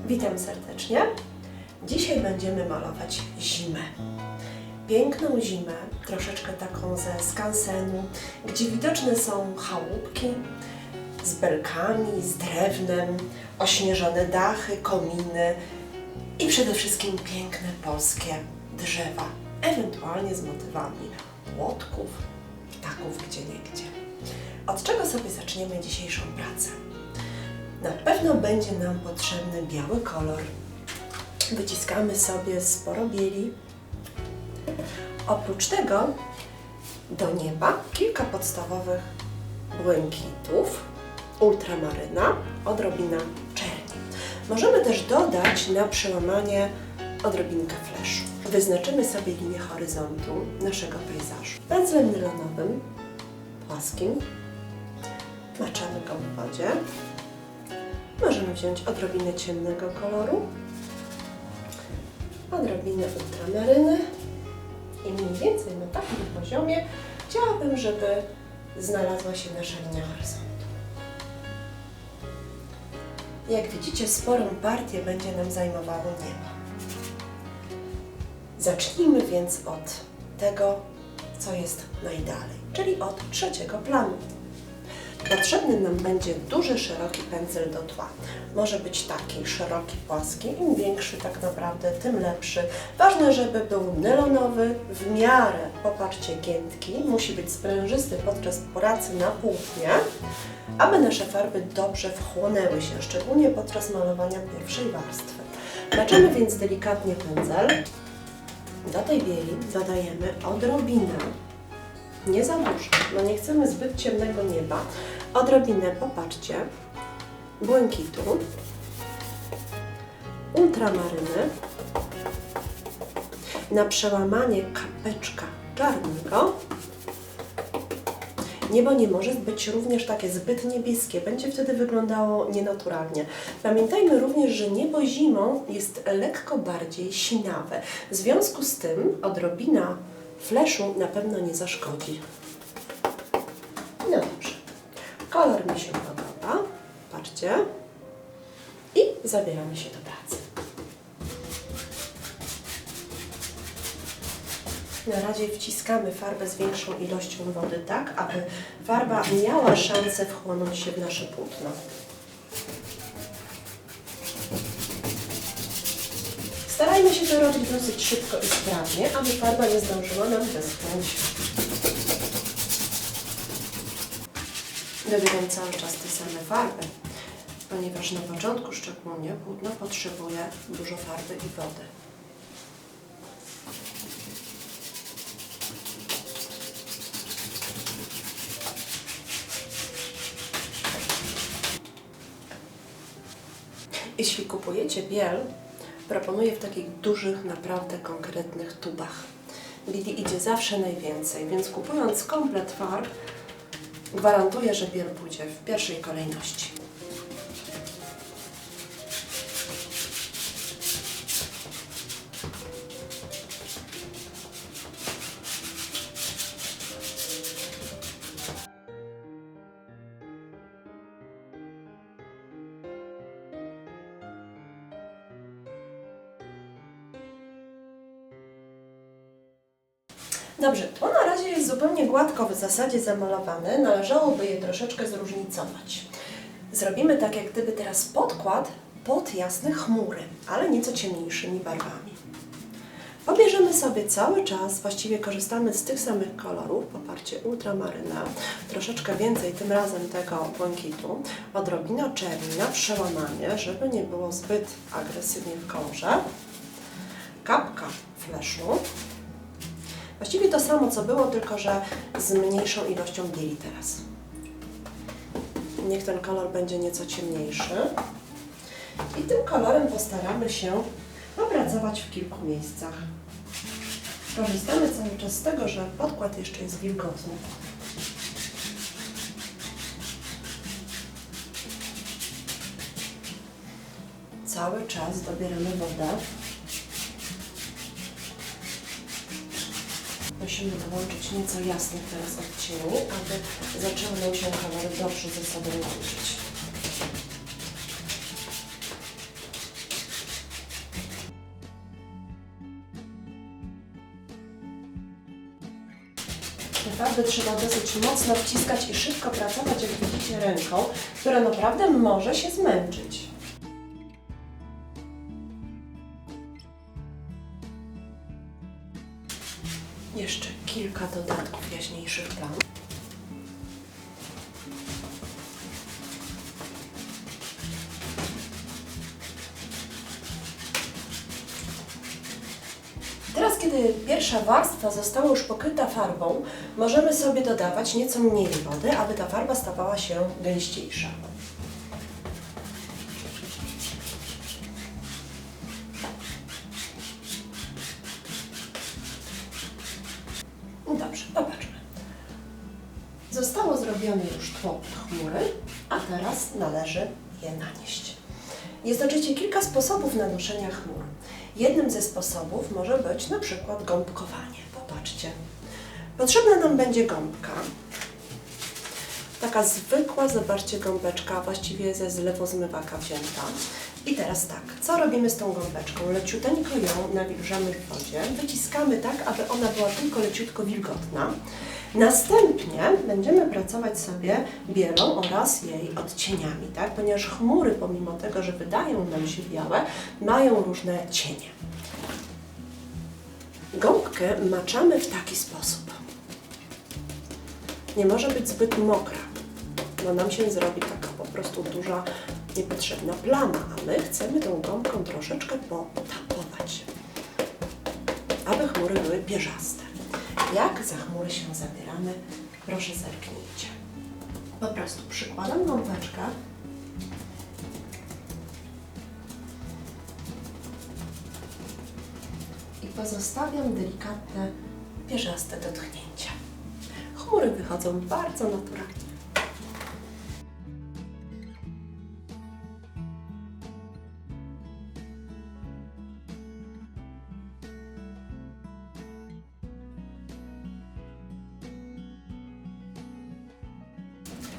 Witam serdecznie. Dzisiaj będziemy malować zimę. Piękną zimę, troszeczkę taką ze skansenu, gdzie widoczne są chałupki z belkami, z drewnem, ośnieżone dachy, kominy i przede wszystkim piękne polskie drzewa, ewentualnie z motywami łotków, ptaków gdzieniegdzie. Od czego sobie zaczniemy dzisiejszą pracę? Na pewno będzie nam potrzebny biały kolor. Wyciskamy sobie sporo bieli. Oprócz tego do nieba kilka podstawowych błękitów, ultramaryna, odrobina czerni. Możemy też dodać na przełamanie odrobinkę fleszu. Wyznaczymy sobie linię horyzontu naszego pejzażu. Pędzlem nylonowym, płaskim, maczamy go w wodzie. Możemy wziąć odrobinę ciemnego koloru, odrobinę ultramaryny i mniej więcej na takim poziomie chciałabym, żeby znalazła się nasza linia horyzontu. Jak widzicie, sporą partię będzie nam zajmowało niebo. Zacznijmy więc od tego, co jest najdalej, czyli od trzeciego planu. Potrzebny nam będzie duży, szeroki pędzel do tła. Może być taki szeroki, płaski, im większy tak naprawdę, tym lepszy. Ważne, żeby był nylonowy, w miarę, popatrzcie, giętki, musi być sprężysty podczas pracy na płótnie, aby nasze farby dobrze wchłonęły się, szczególnie podczas malowania pierwszej warstwy. Maczamy więc delikatnie pędzel. Do tej bieli dodajemy odrobinę, nie za dużo, no nie chcemy zbyt ciemnego nieba, odrobinę, popatrzcie, błękitu, ultramaryny, na przełamanie kapeczka czarnego. Niebo nie może być również takie zbyt niebieskie, będzie wtedy wyglądało nienaturalnie. Pamiętajmy również, że niebo zimą jest lekko bardziej sinawe. W związku z tym odrobina fleszu na pewno nie zaszkodzi. No dobrze, kolor mi się podoba, patrzcie, i zabieramy się do pracy. Na razie wciskamy farbę z większą ilością wody, tak aby farba miała szansę wchłonąć się w nasze płótno. Starajmy się to robić dosyć szybko i sprawnie, aby farba nie zdążyła nam wyschnąć. Dobieram cały czas te same farby, ponieważ na początku szczególnie płótno potrzebuje dużo farby i wody. Jeśli kupujecie biel, proponuję w takich dużych, naprawdę konkretnych tubach. Bieli idzie zawsze najwięcej, więc kupując komplet farb, gwarantuję, że biel pójdzie w pierwszej kolejności. Dobrze, to na razie jest zupełnie gładko w zasadzie zamalowane, należałoby je troszeczkę zróżnicować. Zrobimy tak, jak gdyby teraz podkład pod jasne chmury, ale nieco ciemniejszymi barwami. Pobierzemy sobie cały czas, właściwie korzystamy z tych samych kolorów, poparcie ultramaryna, troszeczkę więcej tym razem tego błękitu, odrobina czerni na przełamanie, żeby nie było zbyt agresywnie w kolorze, kapka fleszu. Właściwie to samo, co było, tylko że z mniejszą ilością bieli teraz. Niech ten kolor będzie nieco ciemniejszy. I tym kolorem postaramy się opracować w kilku miejscach. Korzystamy cały czas z tego, że podkład jeszcze jest wilgotny. Cały czas dobieramy wodę. Musimy dołączyć nieco jasnych teraz odcieni, aby zaczęły nam się kolory dobrze ze sobą łączyć. naprawdę trzeba dosyć mocno wciskać i szybko pracować, jak widzicie, ręką, która naprawdę może się zmęczyć. Jeszcze kilka dodatków jaśniejszych plam. Teraz, kiedy pierwsza warstwa została już pokryta farbą, możemy sobie dodawać nieco mniej wody, aby ta farba stawała się gęściejsza. Dobrze, popatrzmy. Zostało zrobione już tło pod chmury, a teraz należy je nanieść. Jest oczywiście kilka sposobów nanoszenia chmur. Jednym ze sposobów może być na przykład gąbkowanie. Popatrzcie. Potrzebna nam będzie gąbka. Taka zwykła, zobaczcie, gąbeczka, właściwie ze zlewu zmywaka wzięta. I teraz tak, co robimy z tą gąbeczką? Leciuteńko ją nawilżamy w wodzie, wyciskamy tak, aby ona była tylko leciutko wilgotna. Następnie będziemy pracować sobie bielą oraz jej odcieniami, tak? Ponieważ chmury, pomimo tego, że wydają nam się białe, mają różne cienie. Gąbkę maczamy w taki sposób. Nie może być zbyt mokra, bo nam się zrobi taka po prostu duża, niepotrzebna plama, a my chcemy tą gąbką troszeczkę potapować, aby chmury były pierzaste. Jak za chmury się zabieramy, proszę zerknijcie. Po prostu przykładam gąbeczkę i pozostawiam delikatne, pierzaste dotknięcia. Chmury wychodzą bardzo naturalnie.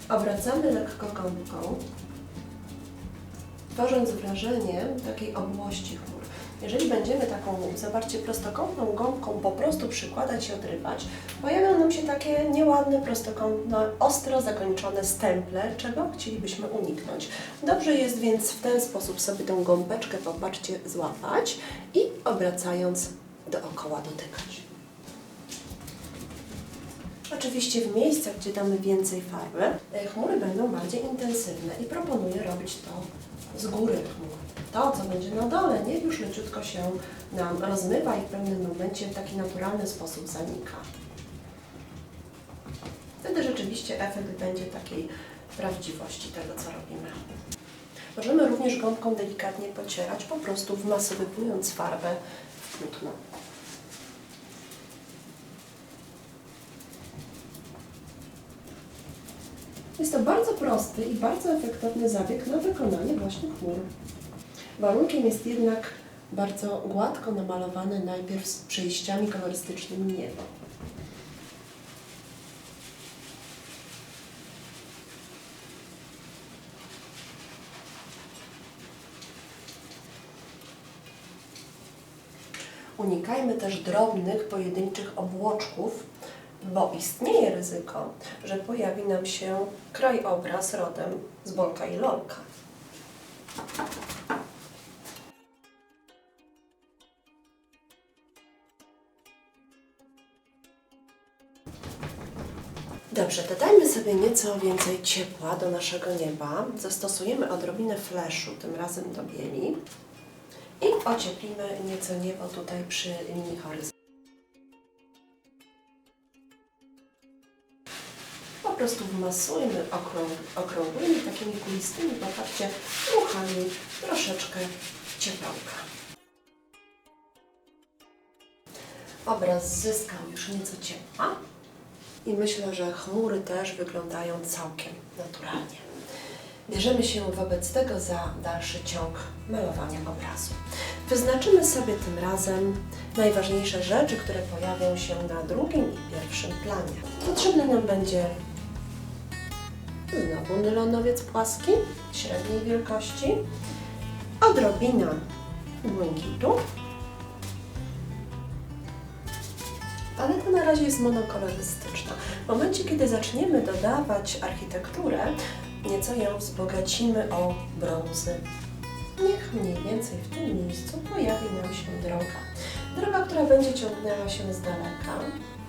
Obracamy lekko gąbką, tworząc wrażenie takiej obłości chmur. Jeżeli będziemy taką, zobaczcie, prostokątną gąbką po prostu przykładać i odrywać, pojawią nam się takie nieładne, prostokątne, ostro zakończone stemple, czego chcielibyśmy uniknąć. Dobrze jest więc w ten sposób sobie tą gąbeczkę, popatrzcie, złapać i obracając dookoła dotykać. Oczywiście w miejscach, gdzie damy więcej farby, chmury będą bardziej intensywne i proponuję robić to z góry chmur. To, co będzie na dole, niech już leciutko się nam rozmywa i w pewnym momencie w taki naturalny sposób zanika. Wtedy rzeczywiście efekt będzie takiej prawdziwości tego, co robimy. Możemy również gąbką delikatnie pocierać, po prostu wmasowywując farbę w płótno. Jest to bardzo prosty i bardzo efektowny zabieg na wykonanie właśnie chmur. Warunkiem jest jednak bardzo gładko namalowane najpierw z przejściami kolorystycznymi niebo. Unikajmy też drobnych, pojedynczych obłoczków, bo istnieje ryzyko, że pojawi nam się krajobraz rodem z Bolka i Lolka. Dobrze, dodajmy sobie nieco więcej ciepła do naszego nieba. Zastosujemy odrobinę fleszu, tym razem do bieli. I ocieplimy nieco niebo tutaj przy linii horyzontu. Po prostu wmasujmy okrągłymi, takimi kulistymi, popatrzcie, ruchami troszeczkę ciepełka. Obraz zyskał już nieco ciepła i myślę, że chmury też wyglądają całkiem naturalnie. Bierzemy się wobec tego za dalszy ciąg malowania obrazu. Wyznaczymy sobie tym razem najważniejsze rzeczy, które pojawią się na drugim i pierwszym planie. Potrzebny nam będzie znowu nylonowiec płaski średniej wielkości, odrobina błękitu ale to na razie jest monokolorystyczna. W momencie, kiedy zaczniemy dodawać architekturę, nieco ją wzbogacimy o brązy. Niech mniej więcej w tym miejscu pojawi nam się droga. Droga, która będzie ciągnęła się z daleka,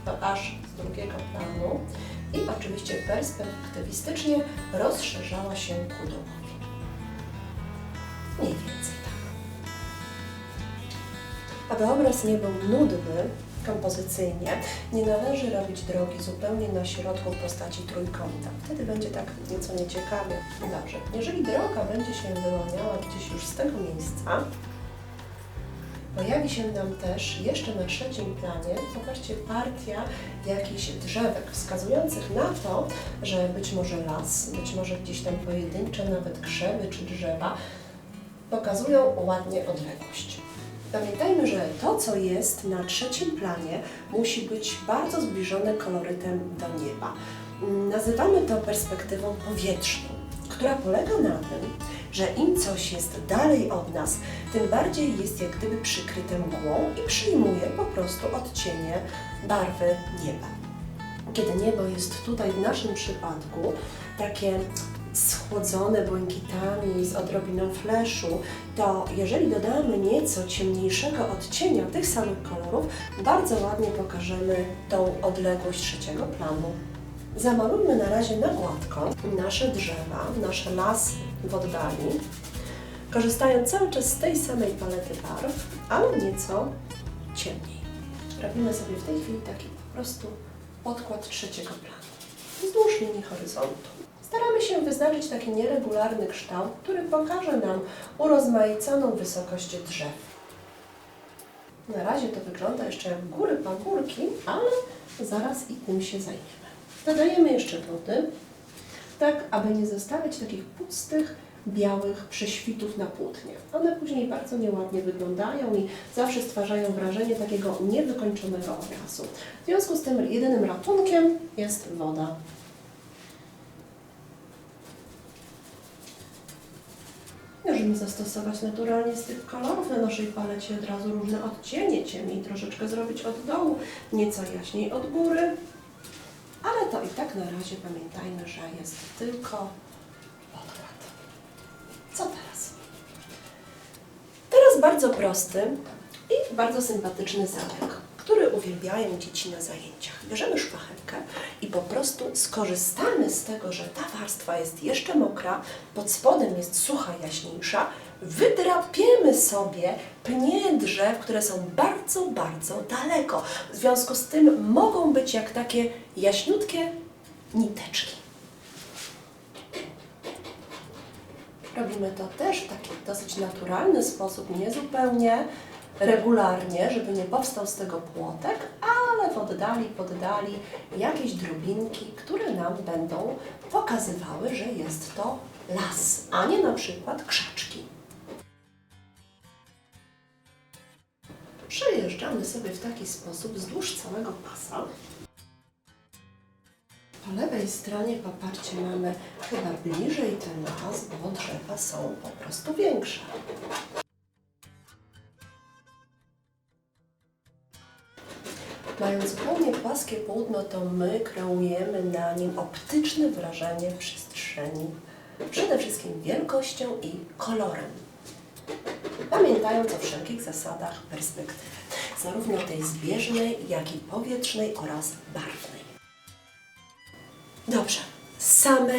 to aż z drugiego planu i oczywiście perspektywistycznie rozszerzała się ku domowi. Mniej więcej tak. Aby obraz nie był nudny kompozycyjnie, nie należy robić drogi zupełnie na środku w postaci trójkąta. Wtedy będzie tak nieco nieciekawie. Dobrze, jeżeli droga będzie się wyłaniała gdzieś już z tego miejsca, pojawi się nam też jeszcze na trzecim planie, popatrzcie, partia jakichś drzewek wskazujących na to, że być może las, być może gdzieś tam pojedyncze nawet krzewy czy drzewa pokazują ładnie odległość. Pamiętajmy, że to, co jest na trzecim planie, musi być bardzo zbliżone kolorytem do nieba. Nazywamy to perspektywą powietrzną, która polega na tym, że im coś jest dalej od nas, tym bardziej jest jak gdyby przykryte mgłą i przyjmuje po prostu odcienie barwy nieba. Kiedy niebo jest tutaj w naszym przypadku takie schłodzone błękitami z odrobiną fleszu, to jeżeli dodamy nieco ciemniejszego odcienia tych samych kolorów, bardzo ładnie pokażemy tą odległość trzeciego planu. Zamalujmy na razie na gładko nasze drzewa, nasze lasy w oddali, korzystając cały czas z tej samej palety barw, ale nieco ciemniej. Robimy sobie w tej chwili taki po prostu podkład trzeciego planu wzdłuż linii horyzontu. Staramy się wyznaczyć taki nieregularny kształt, który pokaże nam urozmaiconą wysokość drzew. Na razie to wygląda jeszcze jak góry pagórki, ale zaraz i tym się zajmiemy. Dodajemy jeszcze wody, tak aby nie zostawiać takich pustych, białych prześwitów na płótnie. One później bardzo nieładnie wyglądają i zawsze stwarzają wrażenie takiego niewykończonego obrazu. W związku z tym jedynym ratunkiem jest woda. Możemy zastosować naturalnie z tych kolorów na naszej palecie od razu różne odcienie, ciemniej troszeczkę zrobić od dołu, nieco jaśniej od góry. Ale to i tak na razie pamiętajmy, że jest tylko podkład. Co teraz? Teraz bardzo prosty i bardzo sympatyczny zabieg, który uwielbiają dzieci na zajęciach. Bierzemy szpachelkę i po prostu skorzystamy z tego, że ta warstwa jest jeszcze mokra, pod spodem jest sucha, jaśniejsza, wydrapiemy sobie pnie drzew, które są bardzo, bardzo daleko. W związku z tym mogą być jak takie jaśniutkie niteczki. Robimy to też w taki dosyć naturalny sposób, nie zupełnie regularnie, żeby nie powstał z tego płotek, ale w oddali, poddali jakieś drobinki, które nam będą pokazywały, że jest to las, a nie na przykład krzaczki. Przejeżdżamy sobie w taki sposób wzdłuż całego pasa. Po lewej stronie, popatrzcie, mamy chyba bliżej ten las, bo drzewa są po prostu większe. Mając zupełnie płaskie płótno, to my kreujemy na nim optyczne wrażenie przestrzeni. Przede wszystkim wielkością i kolorem. Pamiętając o wszelkich zasadach perspektywy, zarówno tej zbieżnej, jak i powietrznej oraz barwnej. Dobrze, same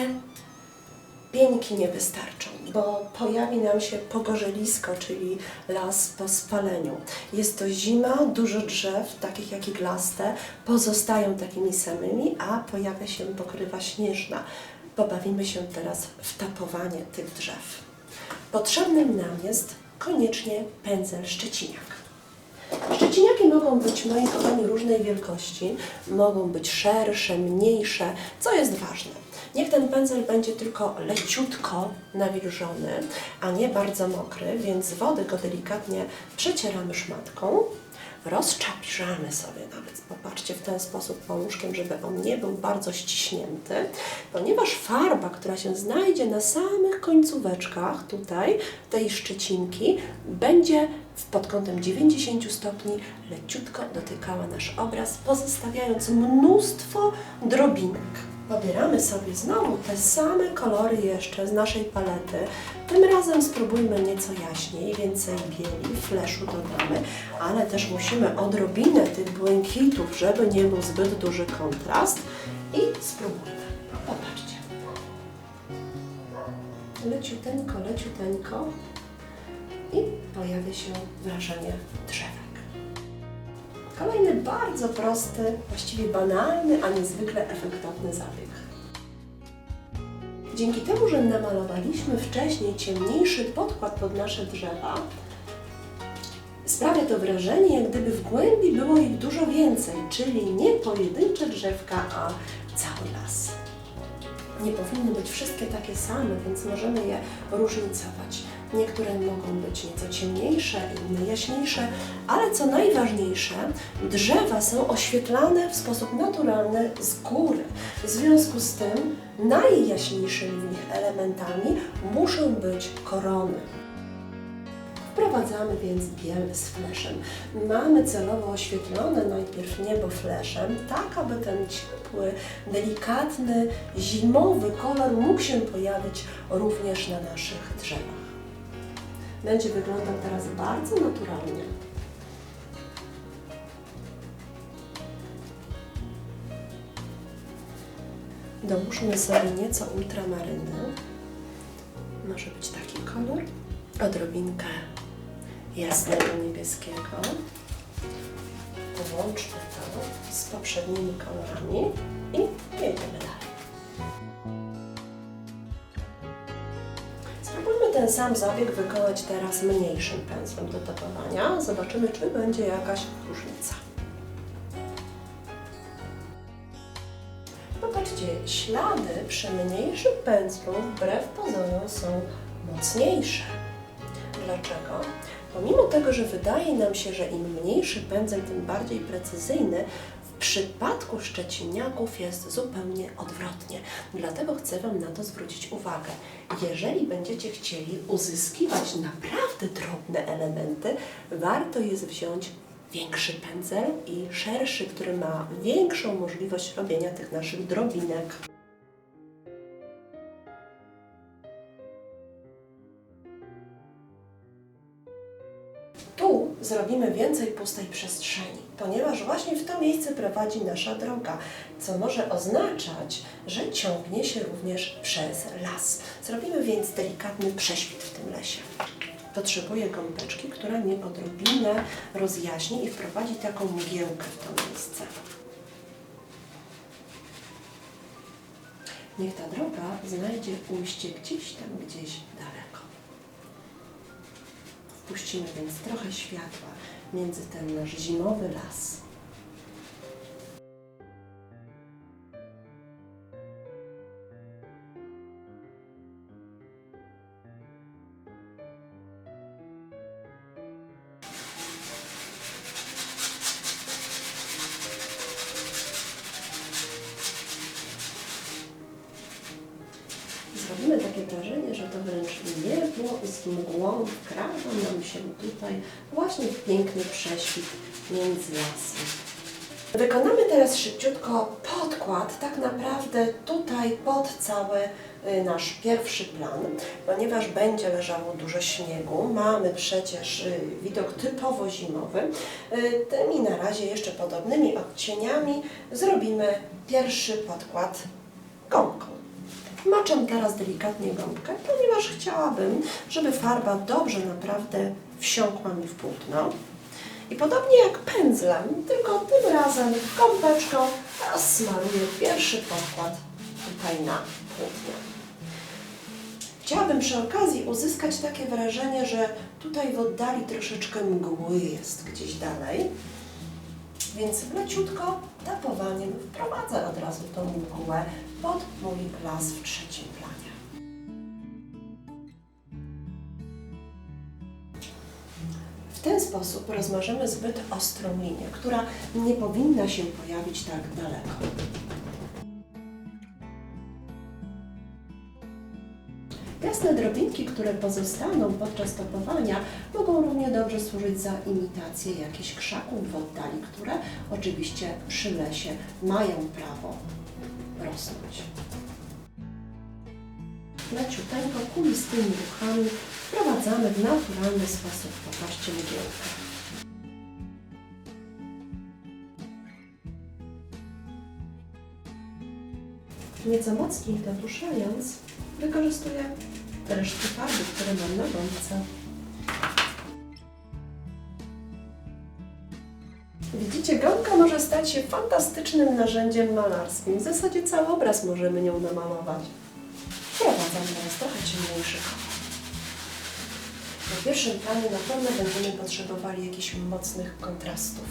pieńki nie wystarczą, bo pojawi nam się pogorzelisko, czyli las po spaleniu. Jest to zima, dużo drzew, takich jak iglaste, pozostają takimi samymi, a pojawia się pokrywa śnieżna. Pobawimy się teraz w tapowanie tych drzew. Potrzebnym nam jest koniecznie pędzel szczeciniak. Szczeciniaki mogą być, moi kochani, różnej wielkości, mogą być szersze, mniejsze, co jest ważne. Niech ten pędzel będzie tylko leciutko nawilżony, a nie bardzo mokry, więc z wody go delikatnie przecieramy szmatką, rozczaprzamy sobie nawet, popatrzcie, w ten sposób paluszkiem, żeby on nie był bardzo ściśnięty, ponieważ farba, która się znajdzie na samych końcóweczkach tutaj, tej szczecinki, będzie pod kątem 90 stopni leciutko dotykała nasz obraz, pozostawiając mnóstwo drobinek. Pobieramy sobie znowu te same kolory jeszcze z naszej palety. Tym razem spróbujmy nieco jaśniej, więcej bieli, fleszu dodamy, ale też musimy odrobinę tych błękitów, żeby nie był zbyt duży kontrast. I spróbujmy. Popatrzcie. Leciuteńko, leciuteńko. I pojawia się wrażenie drzewek. Kolejny bardzo prosty, właściwie banalny, a niezwykle efektowny zabieg. Dzięki temu, że namalowaliśmy wcześniej ciemniejszy podkład pod nasze drzewa, sprawia to wrażenie, jak gdyby w głębi było ich dużo więcej, czyli nie pojedyncze drzewka, a cały las. Nie powinny być wszystkie takie same, więc możemy je różnicować. Niektóre mogą być nieco ciemniejsze, inne jaśniejsze, ale co najważniejsze, drzewa są oświetlane w sposób naturalny z góry. W związku z tym najjaśniejszymi w nich elementami muszą być korony. Wprowadzamy więc biel z fleszem. Mamy celowo oświetlone najpierw niebo fleszem, tak aby ten ciepły, delikatny, zimowy kolor mógł się pojawić również na naszych drzewach. Będzie wyglądał teraz bardzo naturalnie. Dołóżmy sobie nieco ultramaryny. Może być taki kolor. Odrobinkę jasnego niebieskiego. Połączmy to z poprzednimi kolorami i jedziemy dalej. Spróbujmy ten sam zabieg wykonać teraz mniejszym pędzlem do topowania. Zobaczymy, czy będzie jakaś różnica. Popatrzcie, ślady przy mniejszym pędzlu wbrew pozorom są mocniejsze. Dlaczego? Pomimo tego, że wydaje nam się, że im mniejszy pędzel, tym bardziej precyzyjny, w przypadku szczeciniaków jest zupełnie odwrotnie. Dlatego chcę Wam na to zwrócić uwagę. Jeżeli będziecie chcieli uzyskiwać naprawdę drobne elementy, warto jest wziąć większy pędzel i szerszy, który ma większą możliwość robienia tych naszych drobinek. Tu zrobimy więcej pustej przestrzeni, ponieważ właśnie w to miejsce prowadzi nasza droga, co może oznaczać, że ciągnie się również przez las. Zrobimy więc delikatny prześwit w tym lesie. Potrzebuję gąbeczki, która mnie odrobinę rozjaśni i wprowadzi taką mgiełkę w to miejsce. Niech ta droga znajdzie ujście gdzieś tam, gdzieś daleko. Wpuścimy więc trochę światła między ten nasz zimowy las. Zrobimy takie wrażenie, że to wręcz niebo z mgłą wkrada nam się tutaj właśnie w piękny prześwit między lasem. Wykonamy teraz szybciutko podkład, tak naprawdę tutaj pod cały nasz pierwszy plan, ponieważ będzie leżało dużo śniegu, mamy przecież widok typowo zimowy, tymi na razie jeszcze podobnymi odcieniami zrobimy pierwszy podkład gąbką. Maczam teraz delikatnie gąbkę, ponieważ chciałabym, żeby farba dobrze naprawdę wsiąkła mi w płótno. I podobnie jak pędzlem, tylko tym razem gąbeczką rozsmaruję pierwszy podkład tutaj na płótnie. Chciałabym przy okazji uzyskać takie wrażenie, że tutaj w oddali troszeczkę mgły jest gdzieś dalej. Więc leciutko tapowaniem wprowadzę od razu tą mgłę pod mój las w trzecim planie. W ten sposób rozmażymy zbyt ostrą linię, która nie powinna się pojawić tak daleko. Jasne drobinki, które pozostaną podczas topowania, mogą równie dobrze służyć za imitację jakichś krzaków w oddali, które oczywiście przy lesie mają prawo rosnąć. Leciuteńko, kulistymi ruchami wprowadzamy w naturalny sposób popatrzcie mgiełkę. Nieco mocniej natuszając, wykorzystuję resztki farby, które mam na gąbce. Widzicie, gąbka może stać się fantastycznym narzędziem malarskim. W zasadzie cały obraz możemy nią namalować. Wprowadzam teraz trochę ciemniejszy kolor. Na pierwszym planie na pewno będziemy potrzebowali jakichś mocnych kontrastów.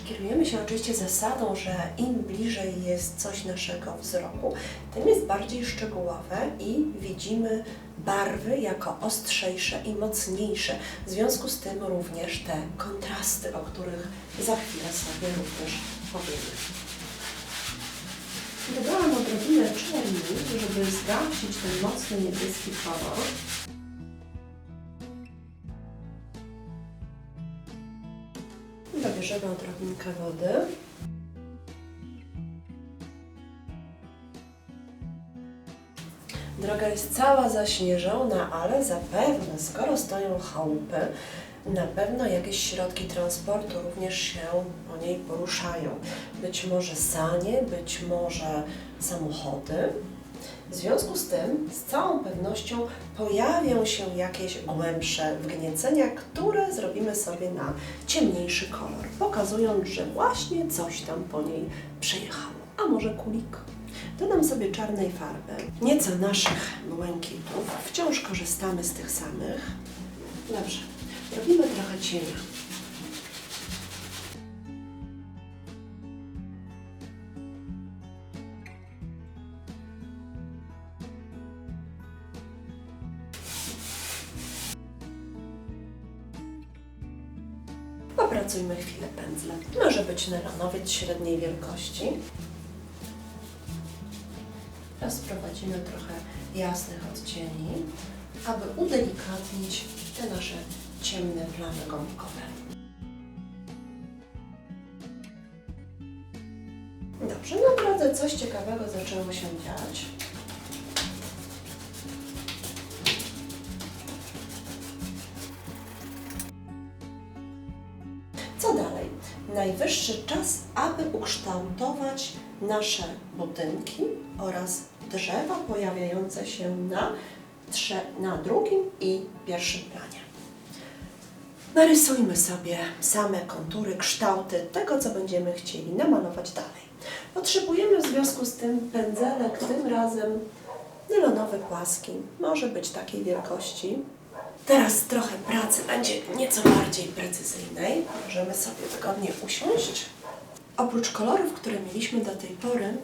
Kierujemy się oczywiście zasadą, że im bliżej jest coś naszego wzroku, tym jest bardziej szczegółowe i widzimy barwy jako ostrzejsze i mocniejsze. W związku z tym również te kontrasty, o których za chwilę sobie również powiemy. Dodałam odrobinę czerni, żeby zgasić ten mocny niebieski kolor. Dobierzemy odrobinkę wody. Droga jest cała zaśnieżona, ale zapewne, skoro stoją chałupy, na pewno jakieś środki transportu również się po niej poruszają. Być może sanie, być może samochody. W związku z tym, z całą pewnością pojawią się jakieś głębsze wgniecenia, które zrobimy sobie na ciemniejszy kolor, pokazując, że właśnie coś tam po niej przejechało. A może kulik? Dodam sobie czarnej farby, nieco naszych błękitów. Wciąż korzystamy z tych samych. Dobrze, robimy trochę cienia. Opracujmy chwilę pędzlem. Może być nylonowiec średniej wielkości. Teraz wprowadzimy trochę jasnych odcieni, aby udelikatnić te nasze ciemne plamy gąbkowe. Dobrze, na drodze coś ciekawego zaczęło się dziać. Co dalej? Najwyższy czas, aby ukształtować nasze budynki oraz drzewa pojawiające się na drugim i pierwszym planie. Narysujmy sobie same kontury, kształty tego, co będziemy chcieli namalować dalej. Potrzebujemy w związku z tym pędzelek, tym razem nylonowy płaski, może być takiej wielkości. Teraz trochę pracy będzie nieco bardziej precyzyjnej. Możemy sobie wygodnie usiąść. Oprócz kolorów, które mieliśmy do tej pory,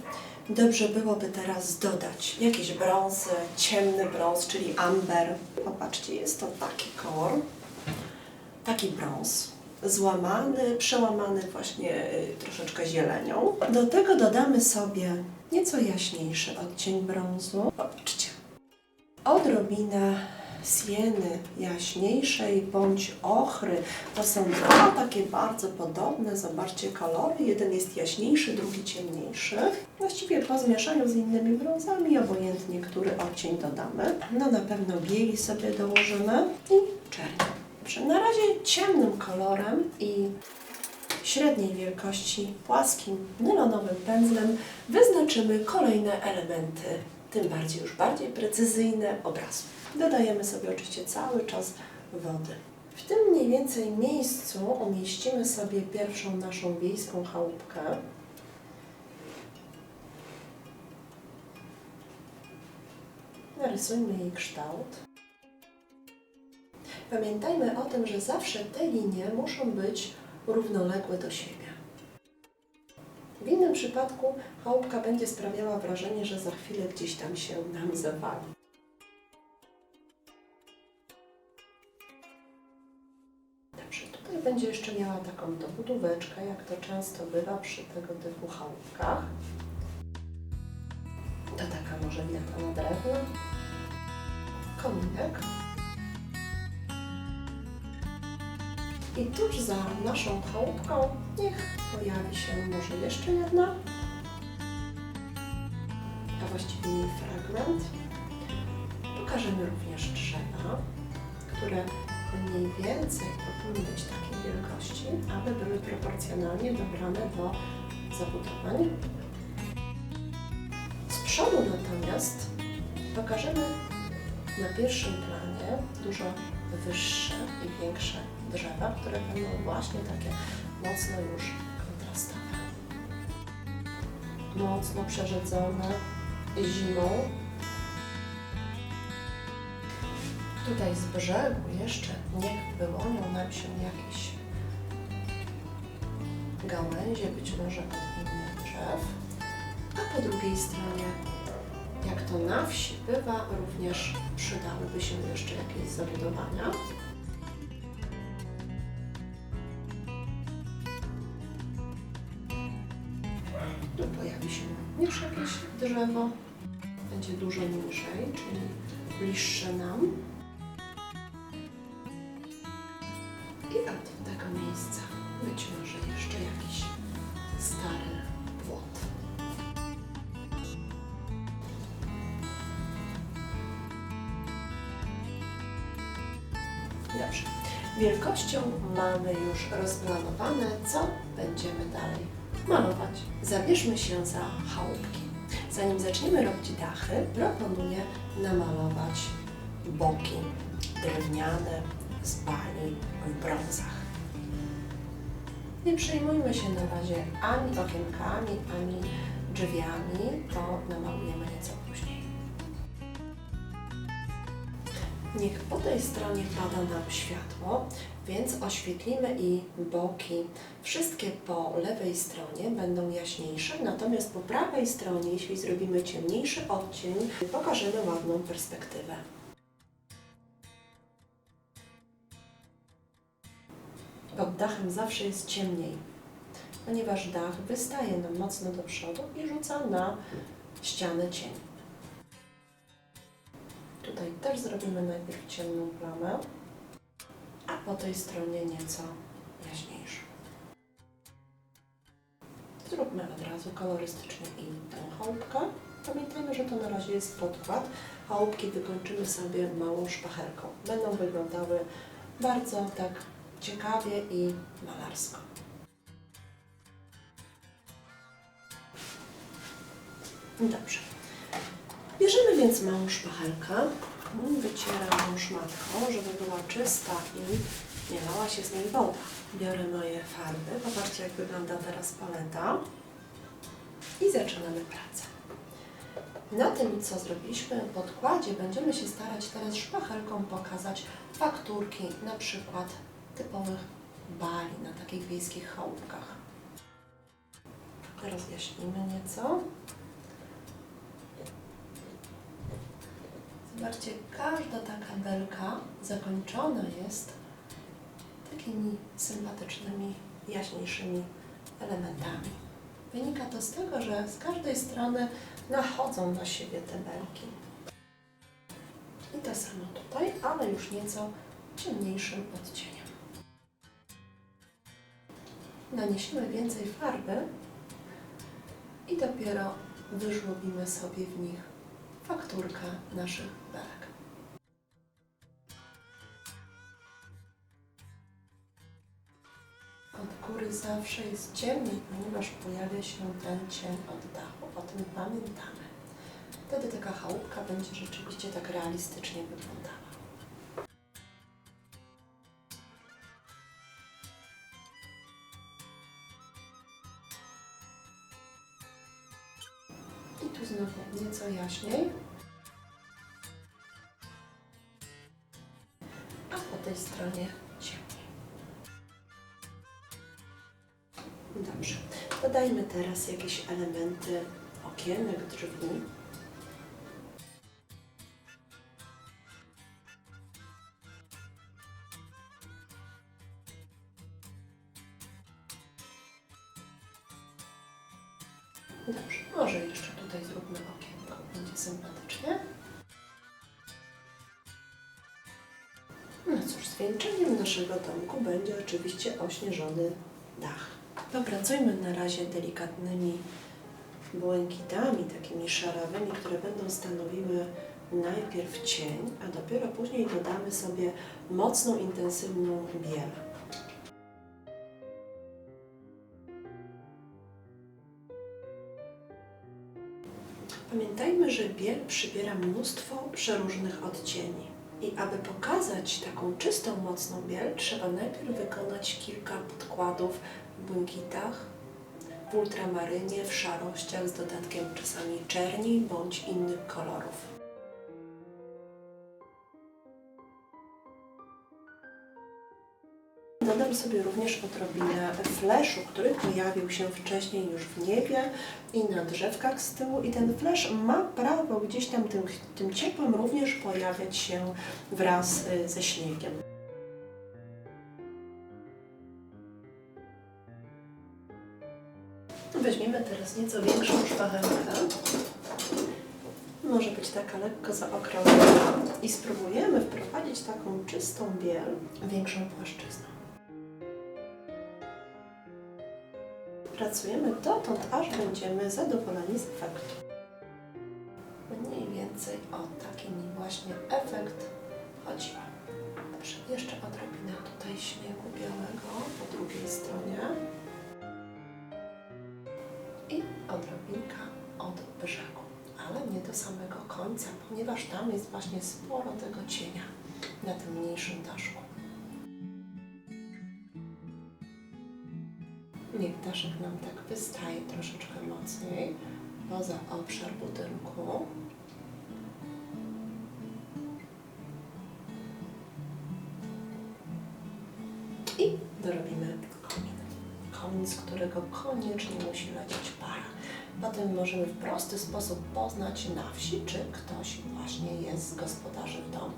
dobrze byłoby teraz dodać jakiś brąz, ciemny brąz, czyli amber. Popatrzcie, jest to taki kolor, taki brąz, złamany, przełamany właśnie troszeczkę zielenią. Do tego dodamy sobie nieco jaśniejszy odcień brązu. Popatrzcie, odrobinę sieny jaśniejszej bądź ochry. To są dwa takie bardzo podobne, zobaczcie, kolory. Jeden jest jaśniejszy, drugi ciemniejszy. Właściwie po zmieszaniu z innymi brązami, obojętnie który odcień dodamy. No na pewno bieli sobie dołożymy i czerni. Dobrze, na razie ciemnym kolorem i średniej wielkości płaskim nylonowym pędzlem wyznaczymy kolejne elementy, tym bardziej już bardziej precyzyjne obrazu. Dodajemy sobie oczywiście cały czas wody. W tym mniej więcej miejscu umieścimy sobie pierwszą naszą wiejską chałupkę. Narysujmy jej kształt. Pamiętajmy o tym, że zawsze te linie muszą być równoległe do siebie. W innym przypadku chałupka będzie sprawiała wrażenie, że za chwilę gdzieś tam się nam zawali. No i będzie jeszcze miała taką dobudóweczkę, jak to często bywa przy tego typu chałupkach. To taka może wiata na drewno, kominek. I tuż za naszą chałupką niech pojawi się może jeszcze jedna, a właściwie jej fragment. Pokażemy również drzewa, które mniej więcej powinny być takiej wielkości, aby były proporcjonalnie dobrane do zabudowań. Z przodu natomiast pokażemy na pierwszym planie dużo wyższe i większe drzewa, które będą właśnie takie mocno już kontrastowe. Mocno przerzedzone zimą. Tutaj z brzegu jeszcze niech wyłonią nam się jakieś gałęzie, być może od innych drzew, a po drugiej stronie, jak to na wsi bywa, również przydałyby się jeszcze jakieś zabudowania. Tu pojawi się również jakieś drzewo, będzie dużo niżej, czyli bliższe nam. I od tego miejsca być może jeszcze jakiś stary płot. Dobrze. Wielkością mamy już rozplanowane, co będziemy dalej malować. Zabierzmy się za chałupki. Zanim zaczniemy robić dachy, proponuję namalować boki drewniane z bani w brązach. Nie przejmujmy się na razie ani okienkami, ani drzwiami, to namalujemy nieco później. Niech po tej stronie pada nam światło, więc oświetlimy i boki. Wszystkie po lewej stronie będą jaśniejsze, natomiast po prawej stronie, jeśli zrobimy ciemniejszy odcień, pokażemy ładną perspektywę. Pod dachem zawsze jest ciemniej, ponieważ dach wystaje nam mocno do przodu i rzuca na ścianę cień. Tutaj też zrobimy najpierw ciemną plamę, a po tej stronie nieco jaśniejszą. Zróbmy od razu kolorystycznie i tę chałupkę. Pamiętajmy, że to na razie jest podkład. Chałupki wykończymy sobie małą szpachelką. Będą wyglądały bardzo tak ciekawie i malarsko. Dobrze. Bierzemy więc małą szpachelkę, wycieram ją szmatką, żeby była czysta i nie lała się z niej woda. Biorę moje farby, popatrzcie jak wygląda teraz paleta i zaczynamy pracę. Na tym, co zrobiliśmy w podkładzie, będziemy się starać teraz szpachelką pokazać fakturki, na przykład typowych bali na takich wiejskich chałupkach. Rozjaśnimy nieco. Zobaczcie, każda taka belka zakończona jest takimi sympatycznymi, jaśniejszymi elementami. Wynika to z tego, że z każdej strony nachodzą na siebie te belki. I to samo tutaj, ale już nieco ciemniejszym odcieniem. Naniesiemy więcej farby i dopiero wyżłobimy sobie w nich fakturkę naszych belek. Od góry zawsze jest ciemniej, ponieważ pojawia się ten cień od dachu. O tym pamiętamy. Wtedy taka chałupka będzie rzeczywiście tak realistycznie wyglądała. I tu znowu nieco jaśniej. A po tej stronie ciemniej. Dobrze. Dodajmy teraz jakieś elementy okienek, drzwi. Może jeszcze tutaj zróbmy okienko, będzie sympatycznie. No cóż, zwieńczeniem naszego domku będzie oczywiście ośnieżony dach. Popracujmy na razie delikatnymi błękitami, takimi szarawymi, które będą stanowiły najpierw cień, a dopiero później dodamy sobie mocną, intensywną biel. Pamiętajmy, że biel przybiera mnóstwo przeróżnych odcieni. I aby pokazać taką czystą, mocną biel, trzeba najpierw wykonać kilka podkładów w błękitach, w ultramarynie, w szarościach z dodatkiem czasami czerni bądź innych kolorów. Dodam sobie również odrobinę fleszu, który pojawił się wcześniej już w niebie i na drzewkach z tyłu. I ten flesz ma prawo gdzieś tam tym ciepłem również pojawiać się wraz ze śniegiem. Weźmiemy teraz nieco większą szpachelkę. Może być taka lekko zaokrąglona i spróbujemy wprowadzić taką czystą biel większą płaszczyzną. Pracujemy dotąd, aż będziemy zadowoleni z efektu. Mniej więcej o taki mi właśnie efekt chodziło. Dobrze, jeszcze odrobinę tutaj śniegu białego po drugiej stronie i odrobinka od brzegu, ale nie do samego końca, ponieważ tam jest właśnie sporo tego cienia na tym mniejszym daszku. Niech daszek nam tak wystaje troszeczkę mocniej poza obszar budynku. I dorobimy komin. Komin, z którego koniecznie musi lecieć para. Potem możemy w prosty sposób poznać na wsi, czy ktoś właśnie jest z gospodarzy w domu.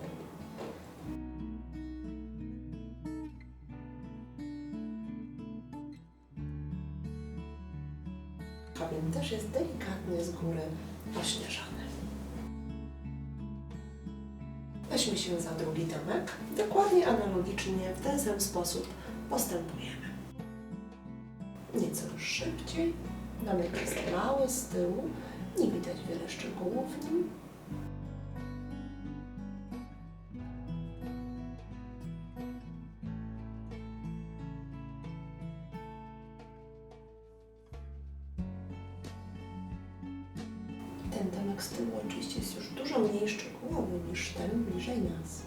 Komin też jest delikatnie z góry ośnieżony. Weźmy się za drugi domek. Dokładnie analogicznie w ten sam sposób postępujemy. Nieco już szybciej. Domek jest mały z tyłu, nie widać wiele szczegółów w nim. Ten domek z tyłu oczywiście jest już dużo mniej szczegółowy niż ten bliżej nas.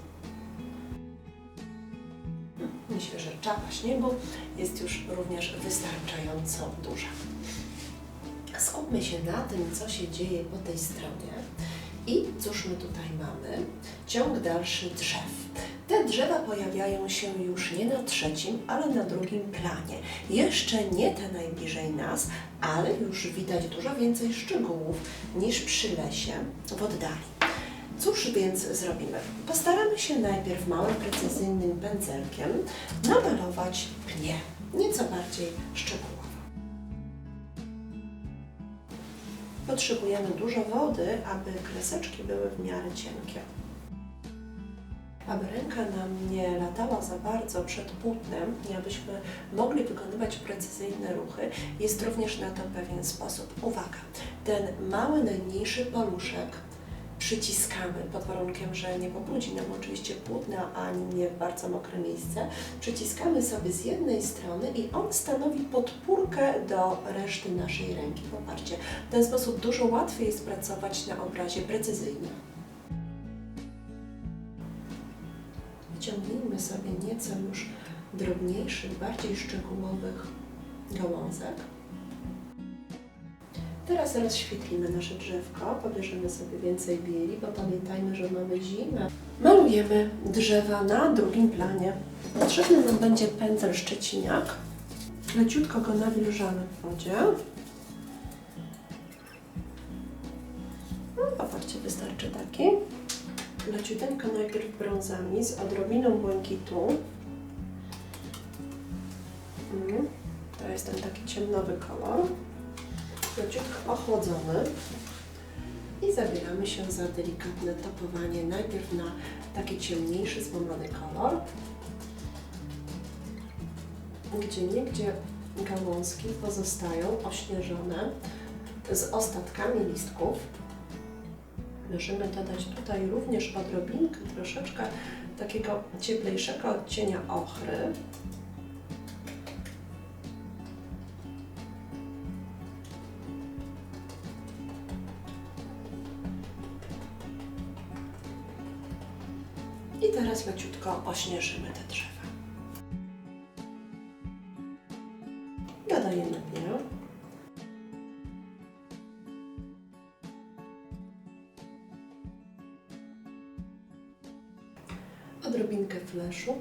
Myślę, że czapa śniegu jest już również wystarczająco duża. Skupmy się na tym, co się dzieje po tej stronie. I cóż my tutaj mamy? Ciąg dalszy drzew. Te drzewa pojawiają się już nie na trzecim, ale na drugim planie. Jeszcze nie te najbliżej nas, ale już widać dużo więcej szczegółów niż przy lesie w oddali. Cóż więc zrobimy? Postaramy się najpierw małym, precyzyjnym pędzelkiem namalować pnie, nieco bardziej szczegółowo. Potrzebujemy dużo wody, aby kreseczki były w miarę cienkie. Aby ręka nam nie latała za bardzo przed płótnem i abyśmy mogli wykonywać precyzyjne ruchy, jest również na to pewien sposób. Uwaga! Ten mały, najmniejszy paluszek przyciskamy pod warunkiem, że nie pobudzi nam oczywiście płótna ani nie w bardzo mokre miejsce. Przyciskamy sobie z jednej strony i on stanowi podpórkę do reszty naszej ręki. Popatrzcie, w ten sposób dużo łatwiej jest pracować na obrazie precyzyjnie. Wyciągnijmy sobie nieco już drobniejszych, bardziej szczegółowych gałązek. Teraz rozświetlimy nasze drzewko, pobierzemy sobie więcej bieli, bo pamiętajmy, że mamy zimę. Malujemy drzewa na drugim planie. Potrzebny nam będzie pędzel szczeciniak. Leciutko go nawilżamy w wodzie. No, popatrzcie, wystarczy taki. Leciuteńko najpierw brązami z odrobiną błękitu. To jest ten taki ciemnowy kolor. leciutko ochłodzony i zabieramy się za delikatne topowanie. Najpierw na taki ciemniejszy, złamany kolor, gdzie gałązki pozostają ośnieżone z ostatkami listków. Możemy dodać tutaj również odrobinkę, troszeczkę takiego cieplejszego odcienia ochry. I teraz leciutko ośnieżymy te drzewa. Dodajemy pień. Odrobinkę fleszu.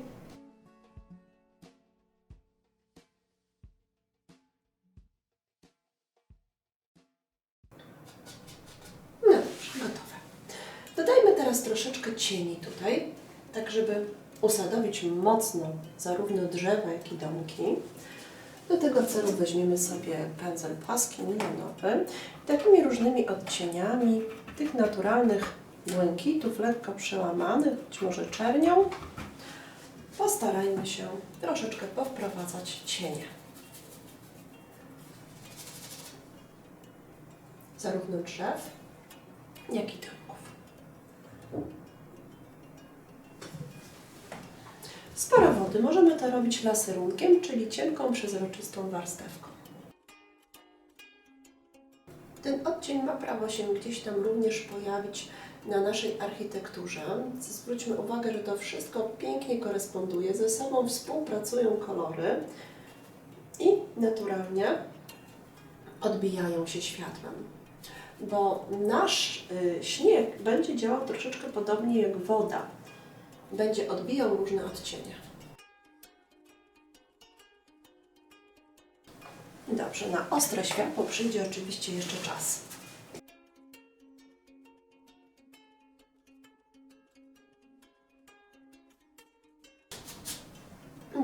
No dobrze, gotowe. Dodajmy teraz troszeczkę cieni tutaj, tak żeby usadowić mocno zarówno drzewa, jak i domki. Do tego celu weźmiemy sobie pędzel płaski, nilonowy. Takimi różnymi odcieniami tych naturalnych błękitów, lekko przełamanych, być może czernią, postarajmy się troszeczkę powprowadzać cienie. Zarówno drzew, jak i domków. Sporo wody. Możemy to robić laserunkiem, czyli cienką, przezroczystą warstewką. Ten odcień ma prawo się gdzieś tam również pojawić na naszej architekturze. Zwróćmy uwagę, że to wszystko pięknie koresponduje, ze sobą współpracują kolory i naturalnie odbijają się światłem. Bo nasz śnieg będzie działał troszeczkę podobnie jak woda. Będzie odbijał różne odcienie. Dobrze, na ostre światło przyjdzie oczywiście jeszcze czas.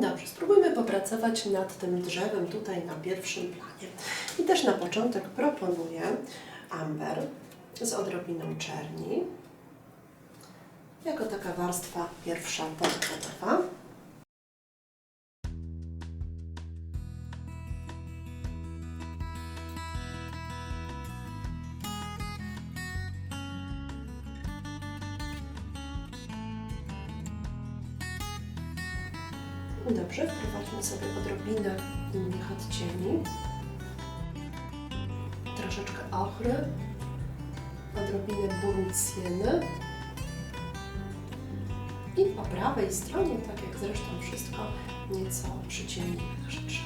Dobrze, spróbujmy popracować nad tym drzewem tutaj na pierwszym planie. I też na początek proponuję amber z odrobiną czerni, jako taka warstwa pierwsza podkładowa. Dobrze, wprowadźmy sobie odrobinę innych odcieni, troszeczkę ochry, odrobinę burucjeny i po prawej stronie, tak jak zresztą wszystko, nieco przyciemnionych rzeczy.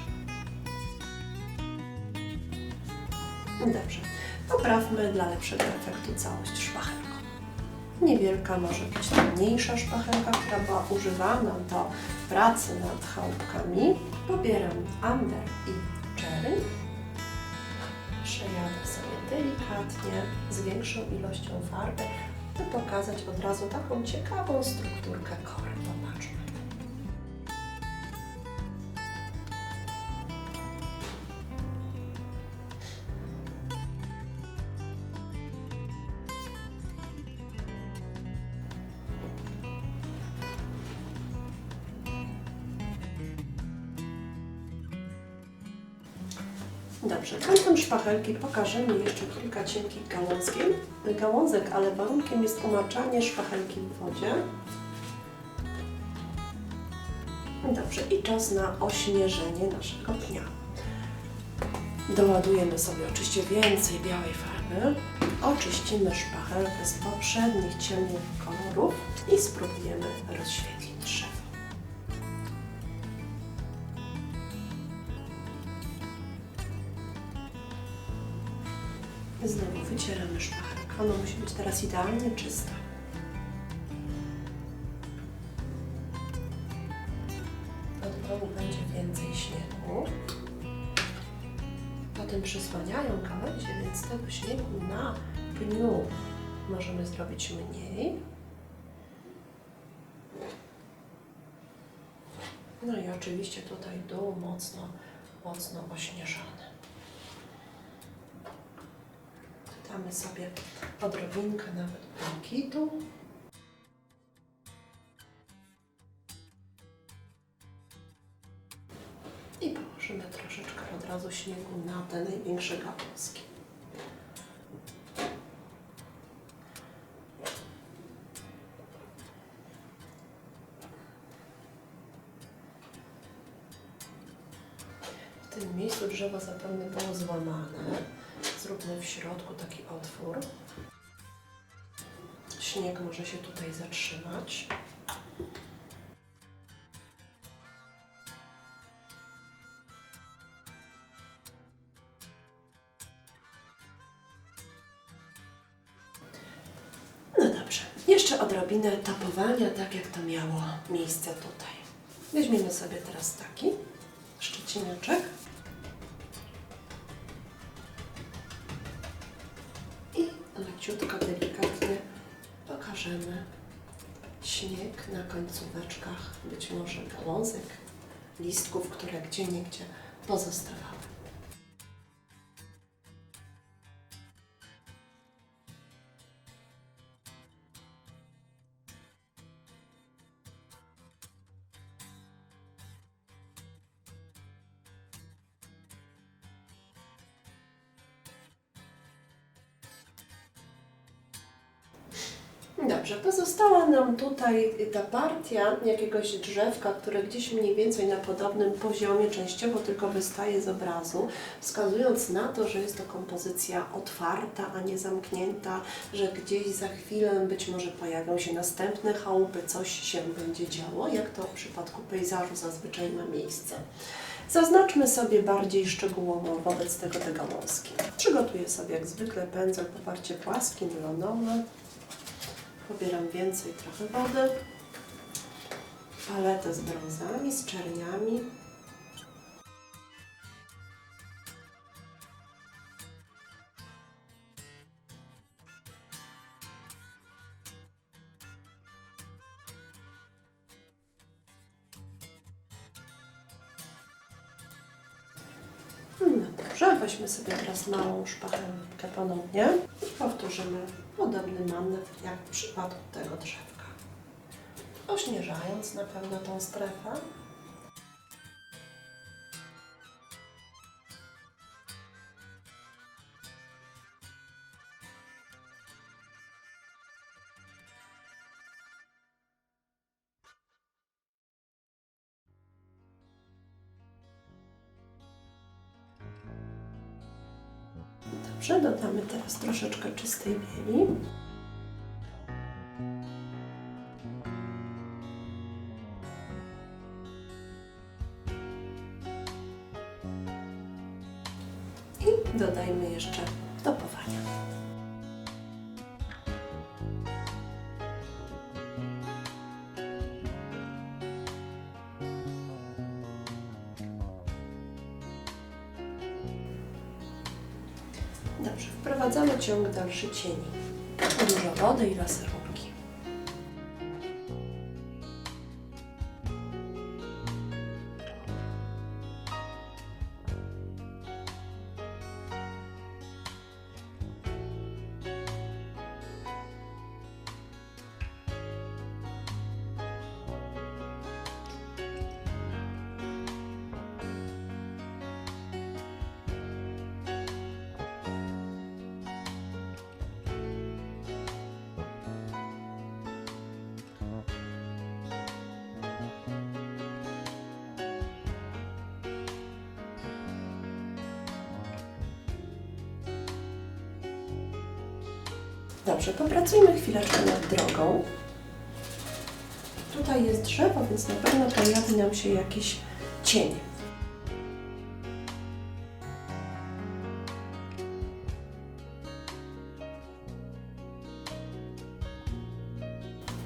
Dobrze, poprawmy dla lepszego efektu całość szpachelką. Niewielka, może być to mniejsza szpachelka, która była używana do pracy nad chałupkami. Pobieram amber i czerń. Przejadę sobie delikatnie z większą ilością farby, by pokazać od razu taką ciekawą strukturkę kory. Popatrzmy. Dobrze, kątem szpachelki pokażemy jeszcze kilka cienkich gałązek, ale warunkiem jest umaczanie szpachelki w wodzie. Dobrze, i czas na ośnieżenie naszego pnia. Doładujemy sobie oczywiście więcej białej farby, oczyścimy szpachelkę z poprzednich ciemnych kolorów i spróbujemy rozświetlić drzewo. Znowu wycieramy szpachelkę. Ona musi być teraz idealnie czysta. Od dołu będzie więcej śniegu. Potem przysłaniają gałęzie, więc tego śniegu na pniu możemy zrobić mniej. No i oczywiście tutaj dół mocno ośnieżony. Damy sobie odrobinkę nawet błękitu. I położymy troszeczkę od razu śniegu na te największe gałązki. W tym miejscu drzewo zapewne było złamane. Zróbmy w środku taki otwór. Śnieg może się tutaj zatrzymać. No dobrze, jeszcze odrobinę tapowania, tak jak to miało miejsce tutaj. Weźmiemy sobie teraz taki szczecineczek i leciutko, delikatnie pokażemy śnieg na końcóweczkach, być może gałązek, listków, które gdzieniegdzie pozostawały. Dobrze, pozostała nam tutaj ta partia jakiegoś drzewka, które gdzieś mniej więcej na podobnym poziomie, częściowo tylko wystaje z obrazu, wskazując na to, że jest to kompozycja otwarta, a nie zamknięta, że gdzieś za chwilę być może pojawią się następne chałupy, coś się będzie działo, jak to w przypadku pejzażu zazwyczaj ma miejsce. Zaznaczmy sobie bardziej szczegółowo wobec tego te gałązki. Przygotuję sobie jak zwykle pędzel poparcie płaski, nylonowe. Pobieram więcej trochę wody, paletę z brązami, z czerniami. No dobrze, weźmy sobie teraz małą szpachelkę ponownie i powtórzymy podobny manewr jak w przypadku tego drzewka. Ośnieżając na pewno tą strefę. Dobrze, dodamy teraz troszeczkę czystej bieli. I dodajmy jeszcze topowania. Dobrze, wprowadzamy ciąg dalszy cieni. Dużo wody i laserówki. Dobrze, popracujmy chwileczkę nad drogą. Tutaj jest drzewo, więc na pewno pojawi nam się jakiś cień.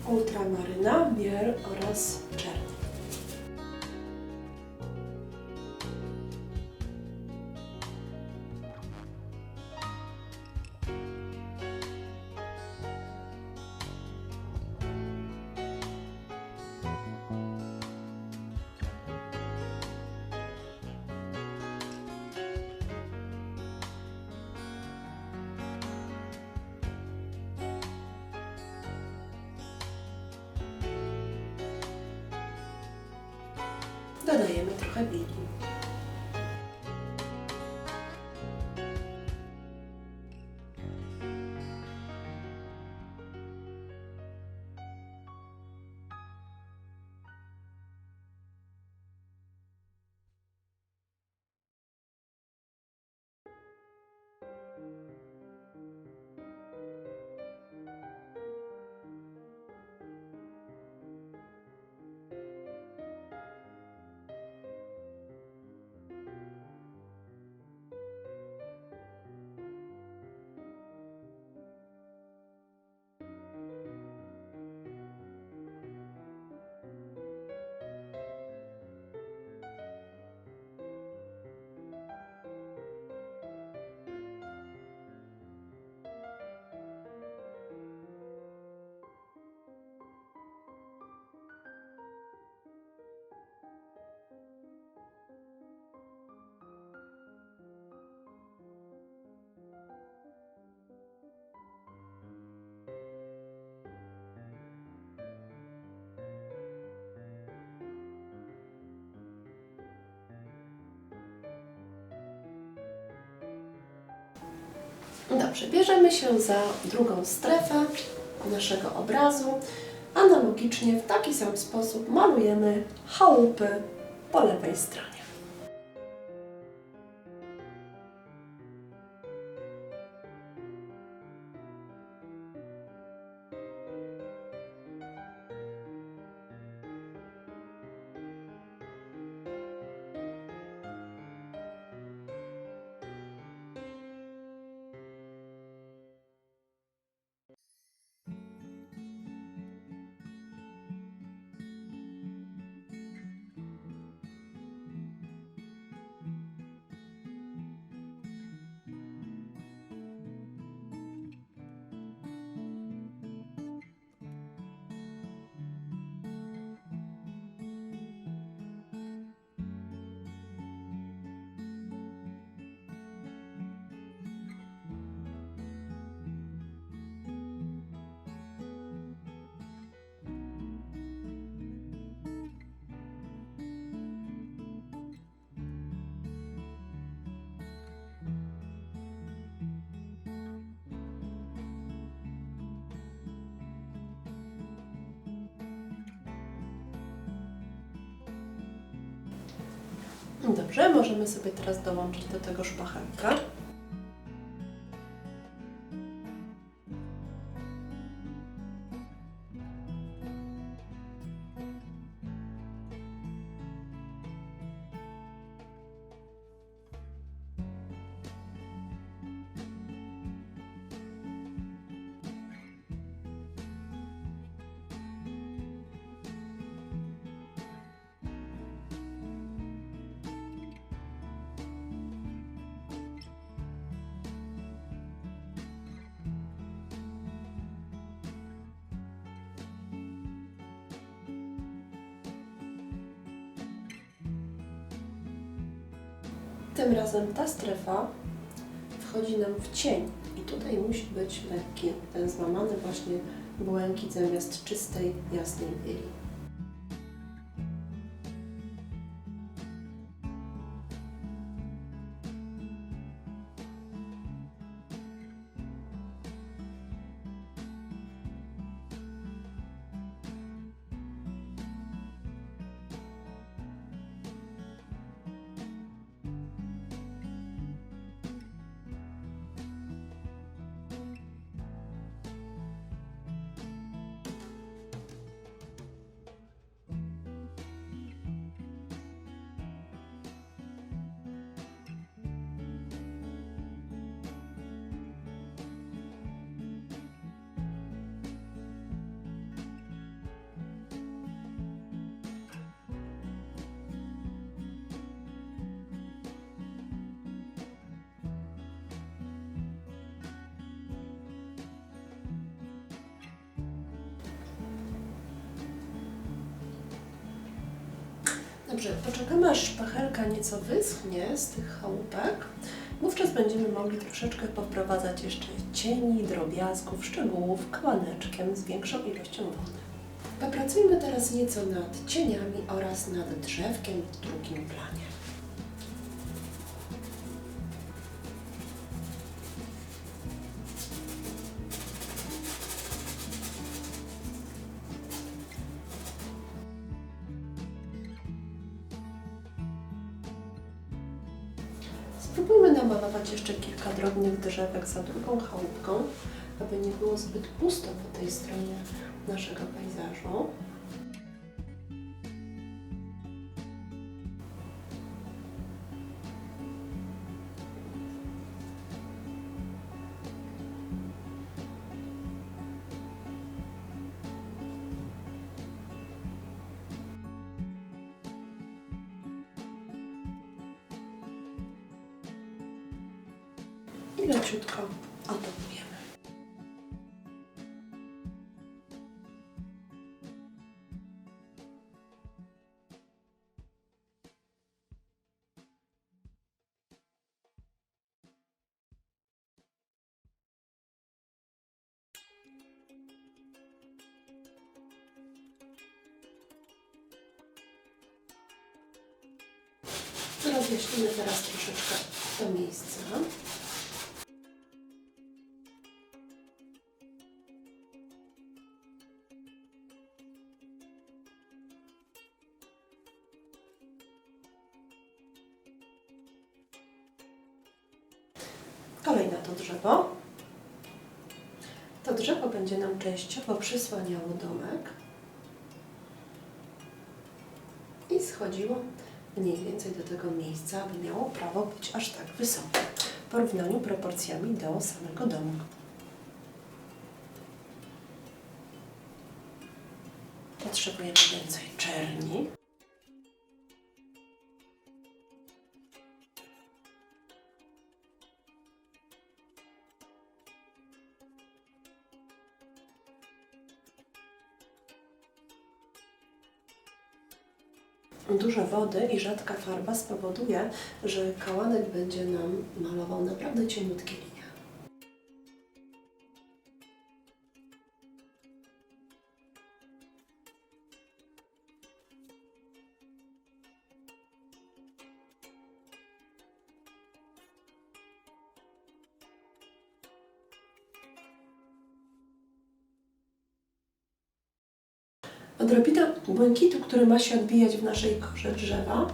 Ultramaryna, biel oraz czerń. dodajemy trochę bieli. Dobrze, bierzemy się za drugą strefę naszego obrazu. Analogicznie w taki sam sposób malujemy chałupy po lewej stronie. Dobrze, możemy sobie teraz dołączyć do tego szpachelka. Tym razem ta strefa wchodzi nam w cień i tutaj musi być lekki, ten złamany właśnie błękit zamiast czystej, jasnej bieli. Dobrze, poczekamy aż szpachelka nieco wyschnie z tych chałupek. Wówczas będziemy mogli troszeczkę powprowadzać jeszcze cieni, drobiazgów, szczegółów kłaneczkiem z większą ilością wody. Popracujmy teraz nieco nad cieniami oraz nad drzewkiem w drugim planie. Spróbujmy namalować jeszcze kilka drobnych drzewek za drugą chałupką, aby nie było zbyt pusto po tej stronie naszego pejzażu. I leciutko odobujemy. Rozjaśnimy teraz troszeczkę to miejsce. Kolejne to drzewo. To drzewo będzie nam częściowo przysłaniało domek i schodziło mniej więcej do tego miejsca, aby miało prawo być aż tak wysokie w porównaniu proporcjami do samego domku. Potrzebujemy więcej czerni. Dużo wody i rzadka farba spowoduje, że kałanek będzie nam malował naprawdę cieniutkie linie. Odrobina błękitu, który ma się odbijać w naszej korze drzewa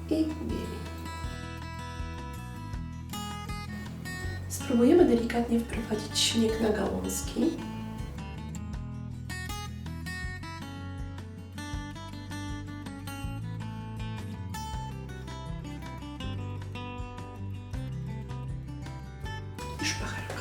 i bieli. Spróbujemy delikatnie wprowadzić śnieg na gałązki. I szpachelka.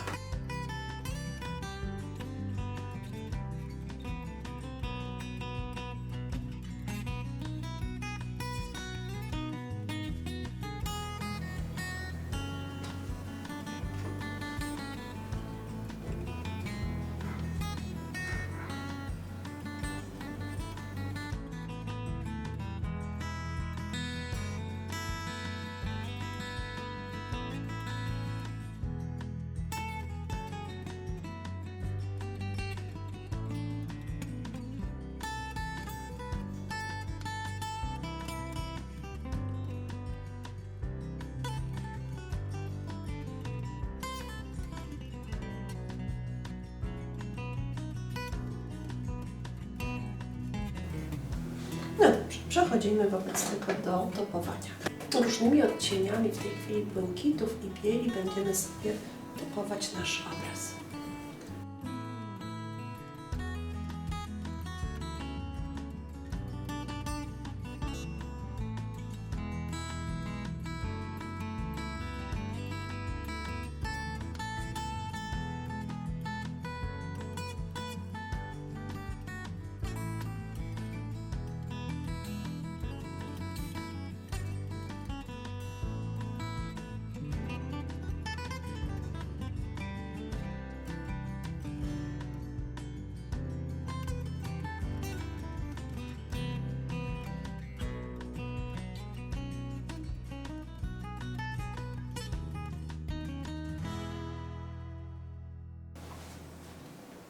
No dobrze, przechodzimy wobec tego do topowania. Różnymi odcieniami w tej chwili błękitów i bieli będziemy sobie topować nasz obraz.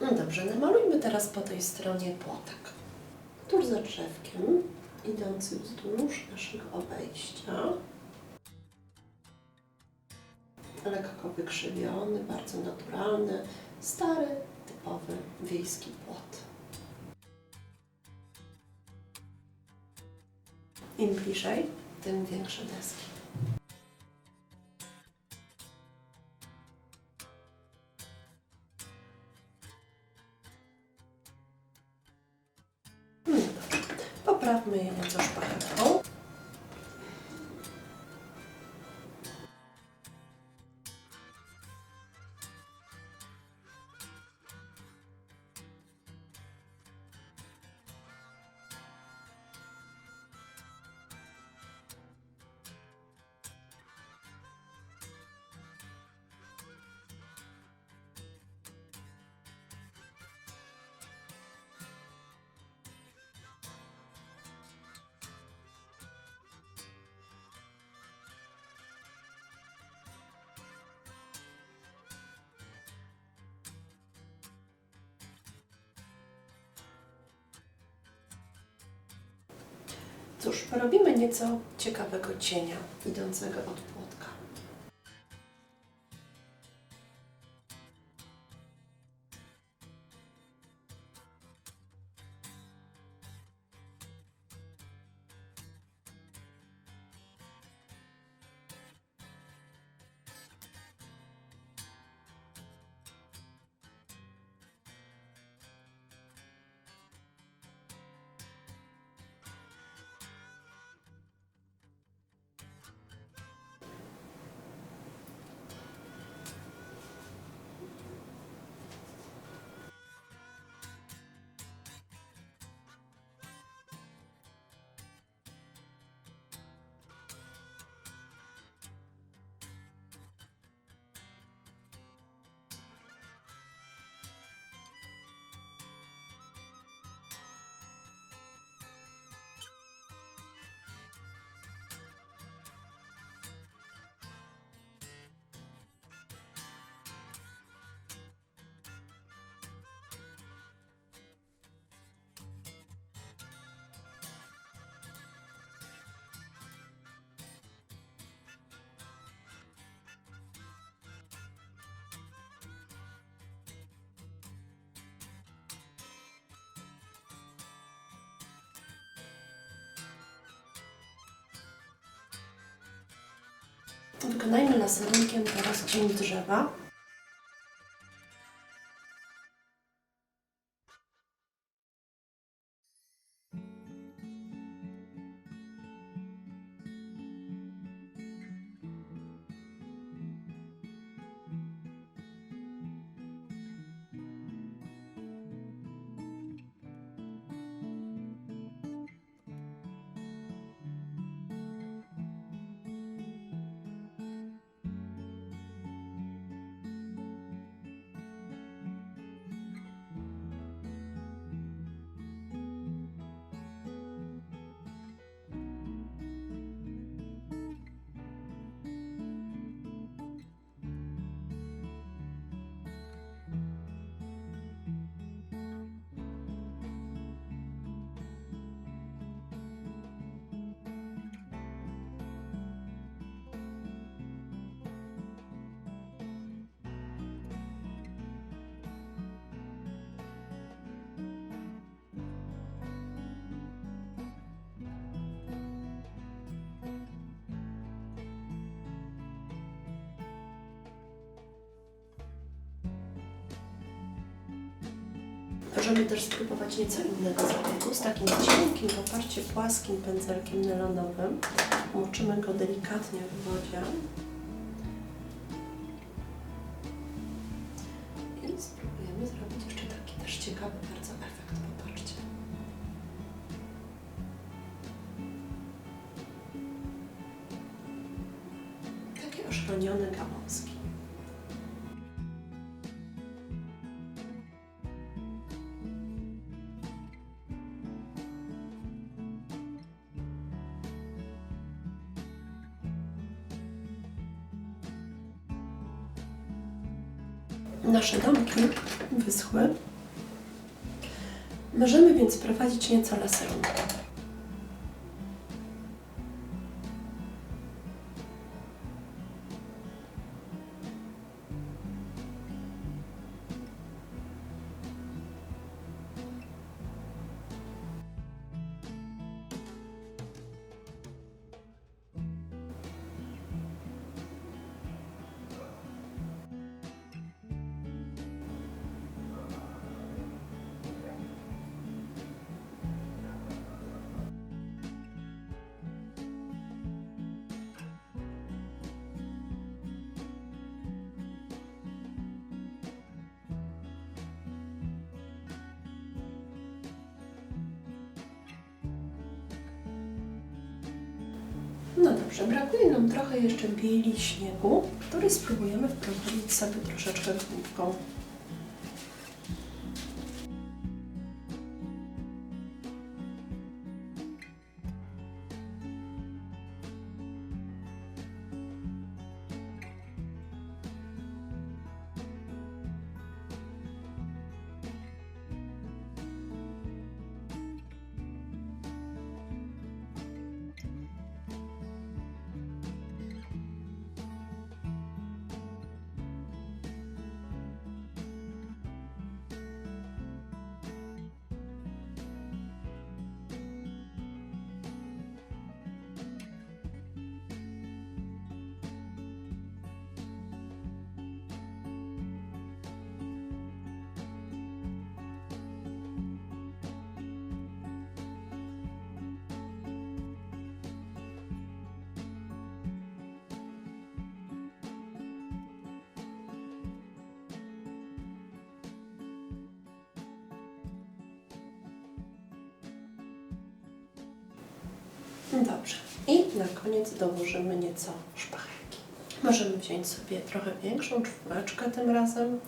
No dobrze, namalujmy teraz po tej stronie płotek. Tuż za drzewkiem, idący wzdłuż naszego obejścia. Lekko wykrzywiony, bardzo naturalny, stary, typowy wiejski płot. Im bliżej, tym większe deski. No dobrze. Poprawmy je nieco szpachetą. Cóż, porobimy nieco ciekawego cienia idącego od płotka. Wykonajmy laserunkiem teraz cień drzewa. Możemy też spróbować nieco innego zabiegu z takim cienkim, popatrzcie, płaskim pędzelkiem nylonowym. Moczymy go delikatnie w wodzie. I spróbujemy zrobić jeszcze taki też ciekawy bardzo efekt, popatrzcie. Takie oszronione gałązki. Nasze domki wyschły. Możemy więc prowadzić nieco laserem. No dobrze, brakuje nam trochę jeszcze bieli śniegu, który spróbujemy wprowadzić sobie troszeczkę główką. Dobrze. I na koniec dołożymy nieco szpachelki. Możemy wziąć sobie trochę większą czwóreczkę tym razem.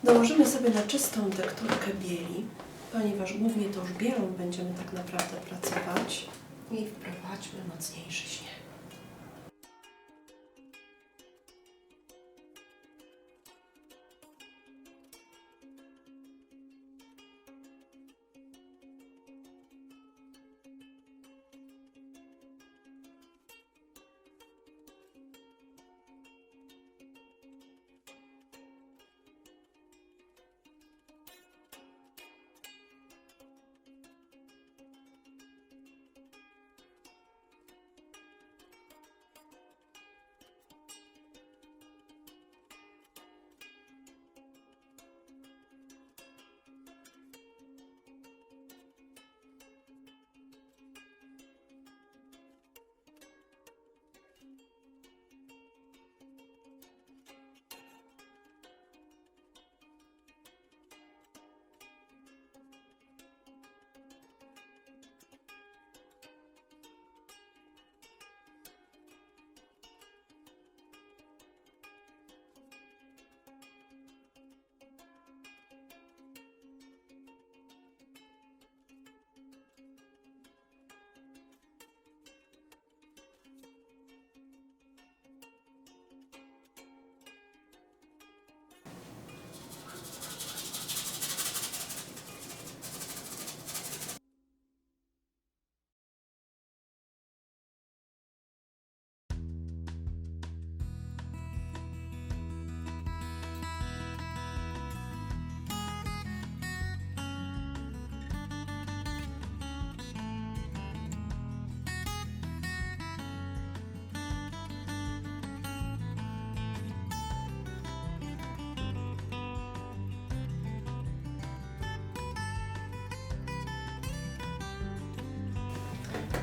Dołożymy sobie na czystą tekturkę bieli, ponieważ głównie to już bielą będziemy tak naprawdę pracować. I wprowadźmy mocniejszy śnieg.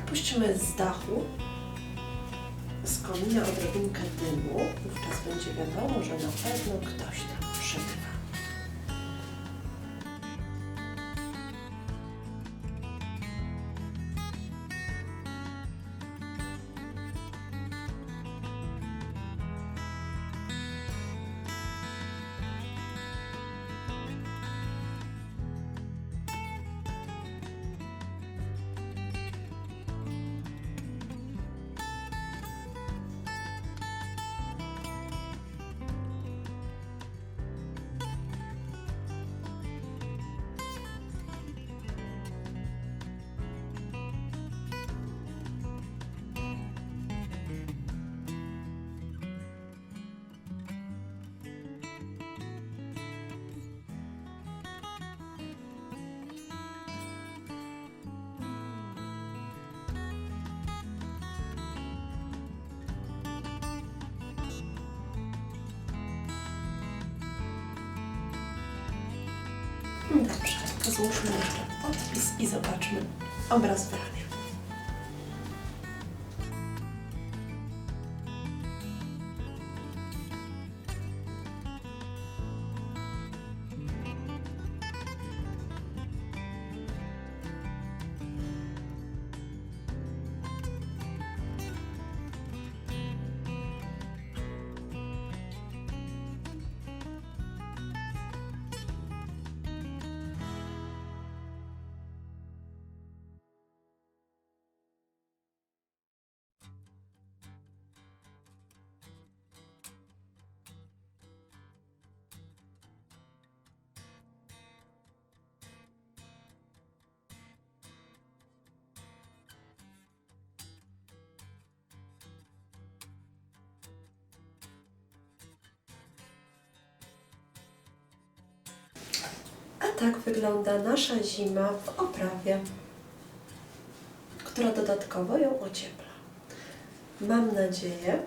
Puśćmy z dachu, z komina odrobinkę dymu. Wówczas będzie wiadomo, że na pewno ktoś tam przebywa. Dobrze, to złóżmy jeszcze podpis i zobaczmy obraz w ramię. A tak wygląda nasza zima w oprawie, która dodatkowo ją ociepla. Mam nadzieję,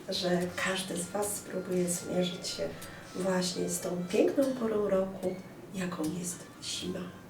że każdy z Was spróbuje zmierzyć się właśnie z tą piękną porą roku, jaką jest zima.